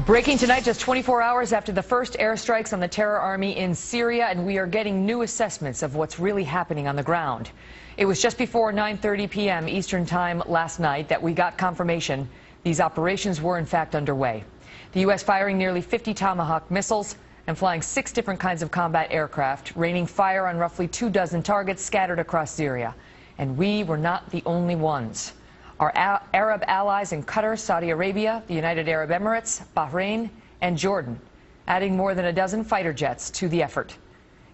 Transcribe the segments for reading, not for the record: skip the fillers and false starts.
Breaking tonight, just 24 hours after the first airstrikes on the terror army in Syria, and we are getting new assessments of what's really happening on the ground. It was just before 9:30 p.m. Eastern Time last night that we got confirmation these operations were in fact underway. The U.S. firing nearly 50 Tomahawk missiles and flying 6 different kinds of combat aircraft, raining fire on roughly 24 targets scattered across Syria. And we were not the only ones. Our Arab allies in Qatar, Saudi Arabia, the United Arab Emirates, Bahrain, and Jordan, adding more than a dozen fighter jets to the effort.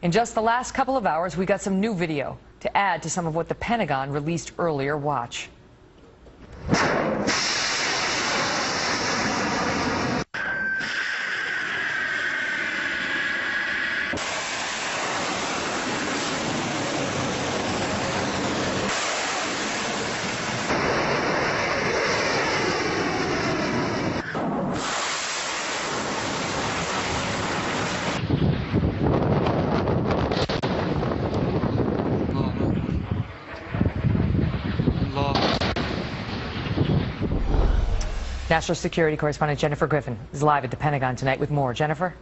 In just the last couple of hours, we got some new video to add to some of what the Pentagon released earlier. Watch. National Security Correspondent Jennifer Griffin is live at the Pentagon tonight with more. Jennifer?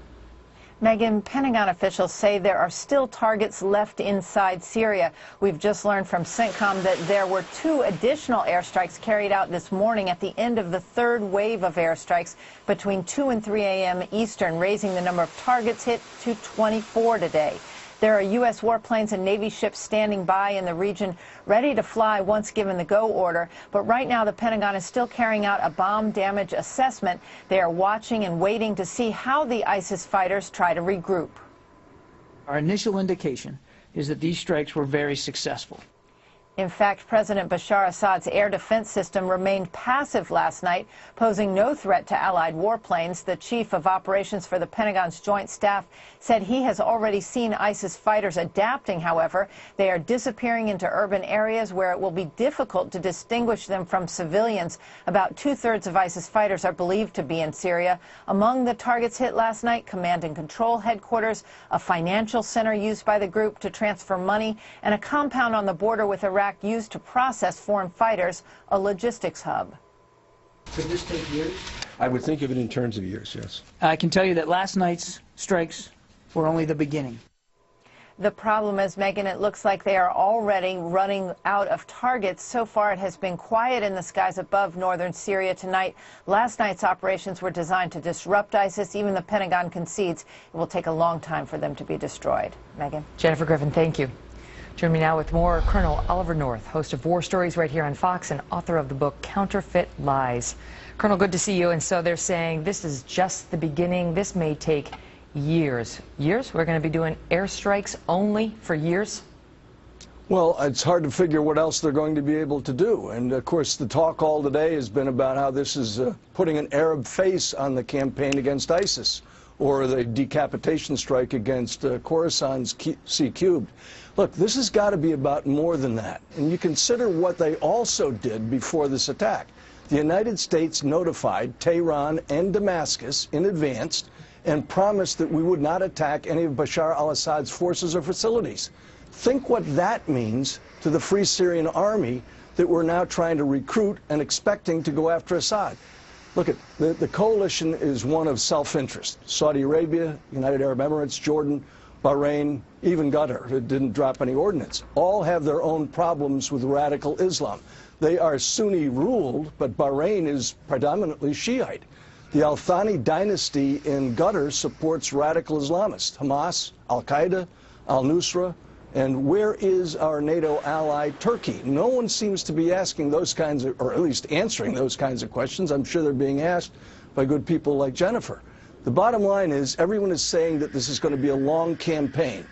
Megan, Pentagon officials say there are still targets left inside Syria. We've just learned from CENTCOM that there were 2 additional airstrikes carried out this morning at the end of the 3rd wave of airstrikes between 2 and 3 a.m. Eastern, raising the number of targets hit to 24 today. There are U.S. warplanes and Navy ships standing by in the region, ready to fly once given the go order. But right now, the Pentagon is still carrying out a bomb damage assessment. They are watching and waiting to see how the ISIS fighters try to regroup. Our initial indication is that these strikes were very successful. In fact, President Bashar Assad's air defense system remained passive last night, posing no threat to Allied warplanes. The chief of operations for the Pentagon's Joint Staff said he has already seen ISIS fighters adapting, however. They are disappearing into urban areas where it will be difficult to distinguish them from civilians. About 2/3 of ISIS fighters are believed to be in Syria. Among the targets hit last night, command and control headquarters, a financial center used by the group to transfer money, and a compound on the border with Iraq used to process foreign fighters, a logistics hub. Could this take years? I would think of it in terms of years, yes. I can tell you that last night's strikes were only the beginning. The problem is, Megan, it looks like they are already running out of targets. So far, it has been quiet in the skies above northern Syria tonight. Last night's operations were designed to disrupt ISIS. Even the Pentagon concedes it will take a long time for them to be destroyed. Megan? Jennifer Griffin, thank you. Join me now with more. Colonel Oliver North, host of War Stories right here on Fox and author of the book Counterfeit Lies. Colonel, good to see you. And so they're saying this is just the beginning. This may take years. Years? We're going to be doing airstrikes only for years? Well, it's hard to figure what else they're going to be able to do. And, of course, the talk all today has been about how this is putting an Arab face on the campaign against ISIS, or the decapitation strike against Khorasan's C-cubed. Look, this has got to be about more than that. And you consider what they also did before this attack. The United States notified Tehran and Damascus in advance and promised that we would not attack any of Bashar al-Assad's forces or facilities. Think what that means to the Free Syrian Army that we're now trying to recruit and expecting to go after Assad. Look, the coalition is one of self-interest. Saudi Arabia, United Arab Emirates, Jordan, Bahrain, even Qatar, who didn't drop any ordnance, all have their own problems with radical Islam. They are Sunni-ruled, but Bahrain is predominantly Shiite. The Al Thani dynasty in Qatar supports radical Islamists, Hamas, Al-Qaeda, Al-Nusra, and where is our NATO ally, Turkey? No one seems to be asking those kinds of, or at least answering those kinds of questions. I'm sure they're being asked by good people like Jennifer. The bottom line is everyone is saying that this is going to be a long campaign,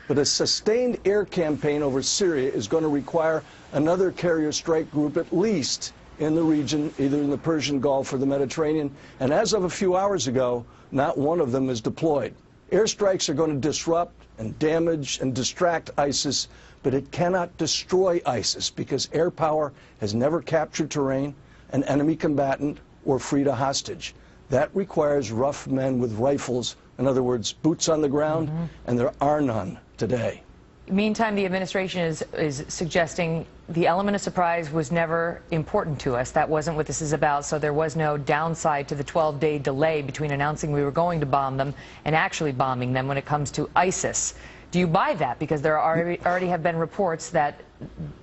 but a sustained air campaign over Syria is going to require another carrier strike group at least in the region, either in the Persian Gulf or the Mediterranean. And as of a few hours ago, not one of them is deployed. Airstrikes are going to disrupt and damage and distract ISIS, but it cannot destroy ISIS because air power has never captured terrain, an enemy combatant, or freed a hostage. That requires rough men with rifles, in other words, boots on the ground, and there are none today. Meantime, the administration is suggesting the element of surprise was never important to us. That wasn't what this is about, so there was no downside to the 12-day delay between announcing we were going to bomb them and actually bombing them when it comes to ISIS. Do you buy that? Because there already have been reports that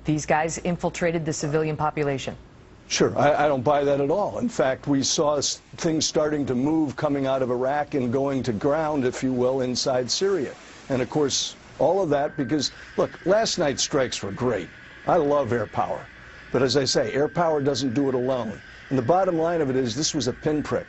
these guys infiltrated the civilian population. Sure, I don't buy that at all. In fact, we saw things starting to move coming out of Iraq and going to ground, if you will, inside Syria. And of course, all of that because, look, last night's strikes were great. I love air power. But as I say, air power doesn't do it alone. And the bottom line of it is this was a pinprick.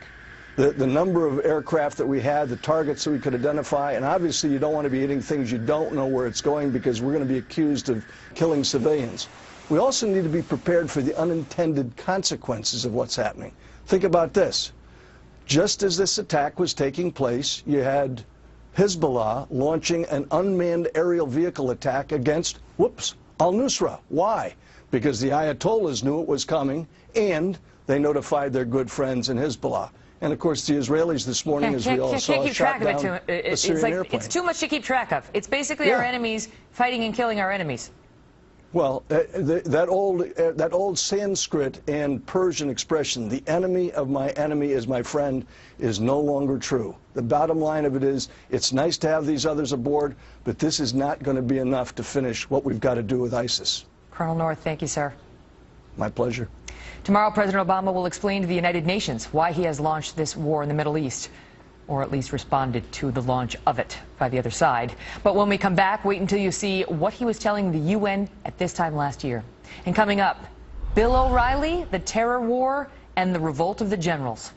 The number of aircraft that we had, the targets that we could identify, and obviously you don't want to be hitting things you don't know where it's going because we're going to be accused of killing civilians. We also need to be prepared for the unintended consequences of what's happening. Think about this. Just as this attack was taking place, you had Hezbollah launching an unmanned aerial vehicle attack against, al-Nusra. Why? Because the Ayatollahs knew it was coming, and they notified their good friends in Hezbollah. And of course, the Israelis this morning, as we all saw, shot down a Syrian airplane. It's too much to keep track of. It's basically our enemies fighting and killing our enemies. Well, that old Sanskrit and Persian expression, the enemy of my enemy is my friend, is no longer true. The bottom line of it is, it's nice to have these others aboard, but this is not going to be enough to finish what we've got to do with ISIS. Colonel North, thank you, sir. My pleasure. Tomorrow, President Obama will explain to the United Nations why he has launched this war in the Middle East, or at least responded to the launch of it by the other side. But when we come back, wait until you see what he was telling the UN at this time last year. And coming up, Bill O'Reilly, the terror war, and the revolt of the generals.